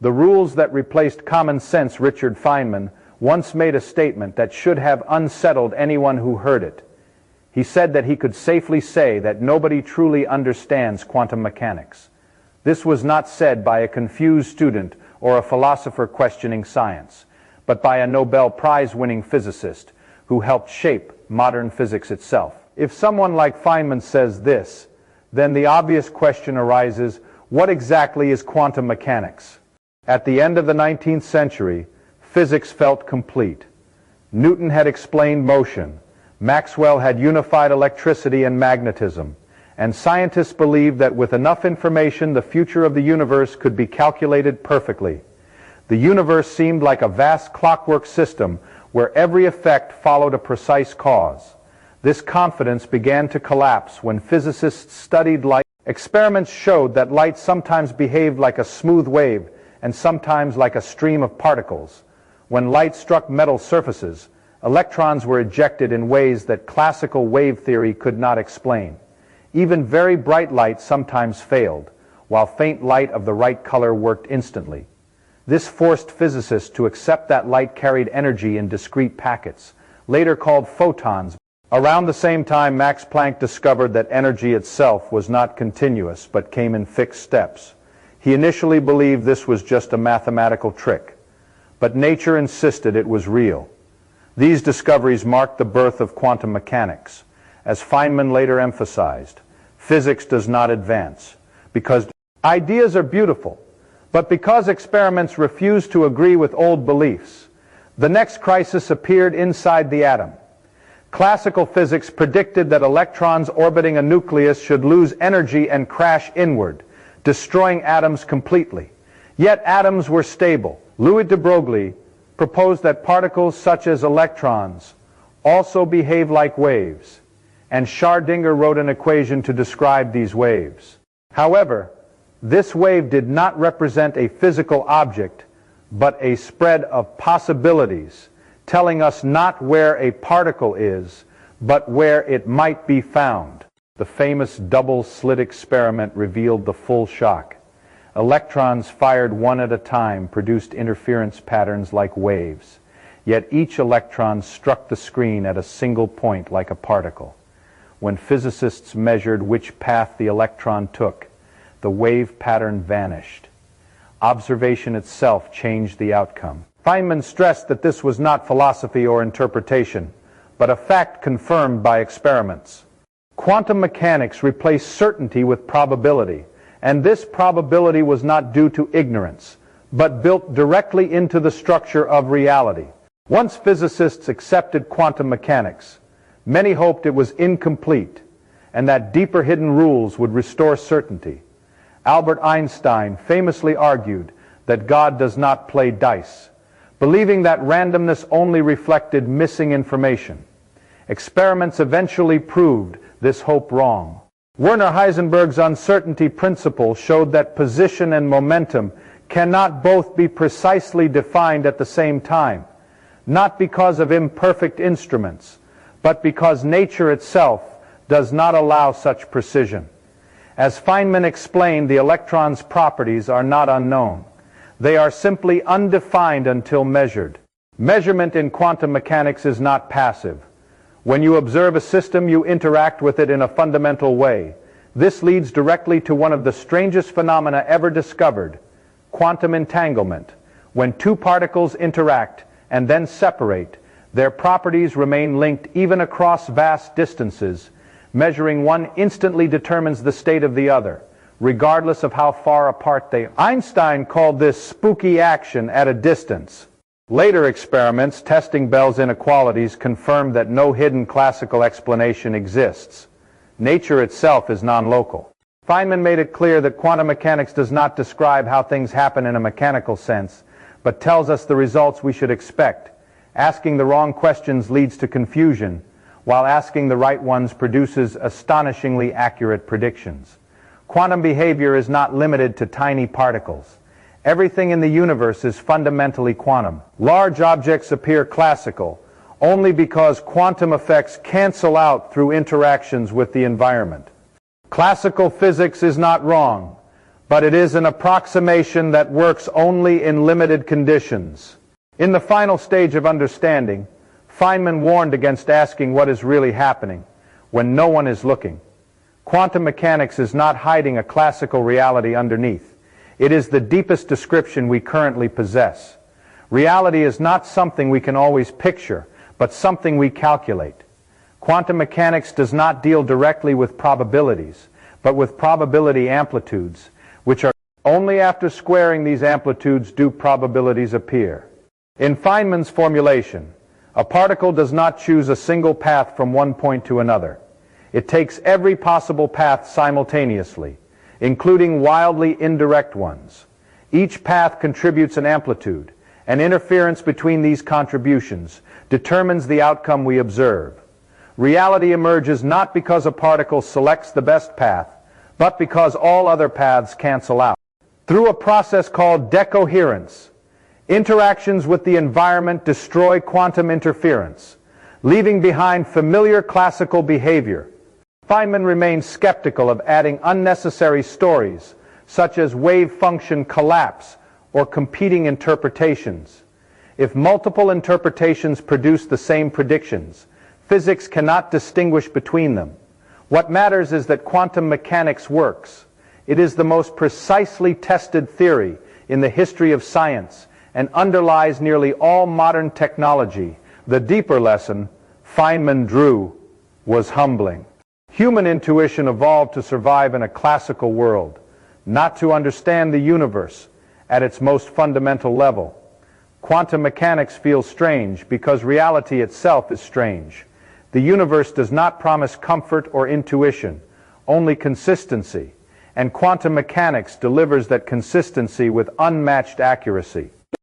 The rules that replaced common sense. Richard Feynman once made a statement that should have unsettled anyone who heard it. He said that he could safely say that nobody truly understands quantum mechanics. This was not said by a confused student or a philosopher questioning science, but by a Nobel Prize-winning physicist who helped shape modern physics itself. If someone like Feynman says this, then the obvious question arises, what exactly is quantum mechanics? At the end of the 19th century, physics felt complete. Newton had explained motion, Maxwell had unified electricity and magnetism, and scientists believed that with enough information the future of the universe could be calculated perfectly. The universe seemed like a vast clockwork system where every effect followed a precise cause. This confidence began to collapse when physicists studied light. Experiments showed that light sometimes behaved like a smooth wave and sometimes like a stream of particles. When light struck metal surfaces, electrons were ejected in ways that classical wave theory could not explain. Even very bright light sometimes failed, while faint light of the right color worked instantly. This forced physicists to accept that light carried energy in discrete packets, later called photons. Around the same time, Max Planck discovered that energy itself was not continuous but came in fixed steps. He initially believed this was just a mathematical trick, but nature insisted it was real. These discoveries marked the birth of quantum mechanics. As Feynman later emphasized, physics does not advance because ideas are beautiful, but because experiments refuse to agree with old beliefs. The next crisis appeared inside the atom. Classical physics predicted that electrons orbiting a nucleus should lose energy and crash inward, destroying atoms completely. Yet atoms were stable. Louis de Broglie proposed that particles such as electrons also behave like waves, and Schrödinger wrote an equation to describe these waves. However, this wave did not represent a physical object, but a spread of possibilities, telling us not where a particle is, but where it might be found. The famous double-slit experiment revealed the full shock. Electrons fired one at a time produced interference patterns like waves, yet each electron struck the screen at a single point like a particle. When physicists measured which path the electron took, the wave pattern vanished. Observation itself changed the outcome. Feynman stressed that this was not philosophy or interpretation, but a fact confirmed by experiments. Quantum mechanics replaced certainty with probability, and this probability was not due to ignorance, but built directly into the structure of reality. Once physicists accepted quantum mechanics, many hoped it was incomplete, and that deeper hidden rules would restore certainty. Albert Einstein famously argued that God does not play dice, believing that randomness only reflected missing information. Experiments eventually proved this hope wrong. Werner Heisenberg's uncertainty principle showed that position and momentum cannot both be precisely defined at the same time, not because of imperfect instruments, but because nature itself does not allow such precision. As Feynman explained, the electron's properties are not unknown. They are simply undefined until measured. Measurement in quantum mechanics is not passive. When you observe a system, you interact with it in a fundamental way. This leads directly to one of the strangest phenomena ever discovered, quantum entanglement. When two particles interact and then separate, their properties remain linked even across vast distances. Measuring one instantly determines the state of the other, regardless of how far apart they are. Einstein called this spooky action at a distance. Later experiments testing Bell's inequalities confirmed that no hidden classical explanation exists. Nature itself is non-local. Feynman made it clear that quantum mechanics does not describe how things happen in a mechanical sense, but tells us the results we should expect. Asking the wrong questions leads to confusion, while asking the right ones produces astonishingly accurate predictions. Quantum behavior is not limited to tiny particles. Everything in the universe is fundamentally quantum. Large objects appear classical only because quantum effects cancel out through interactions with the environment. Classical physics is not wrong, but it is an approximation that works only in limited conditions. In the final stage of understanding, Feynman warned against asking what is really happening when no one is looking. Quantum mechanics is not hiding a classical reality underneath. It is the deepest description we currently possess. Reality is not something we can always picture, but something we calculate. Quantum mechanics does not deal directly with probabilities, but with probability amplitudes, which are only after squaring these amplitudes do probabilities appear. In Feynman's formulation, a particle does not choose a single path from one point to another. It takes every possible path simultaneously, including wildly indirect ones. Each path contributes an amplitude, and interference between these contributions determines the outcome we observe. Reality emerges not because a particle selects the best path, but because all other paths cancel out. Through a process called decoherence, interactions with the environment destroy quantum interference, leaving behind familiar classical behavior. Feynman remains skeptical of adding unnecessary stories, such as wave function collapse or competing interpretations. If multiple interpretations produce the same predictions, physics cannot distinguish between them. What matters is that quantum mechanics works. It is the most precisely tested theory in the history of science and underlies nearly all modern technology. The deeper lesson Feynman drew was humbling. Human intuition evolved to survive in a classical world, not to understand the universe at its most fundamental level. Quantum mechanics feels strange because reality itself is strange. The universe does not promise comfort or intuition, only consistency, and quantum mechanics delivers that consistency with unmatched accuracy.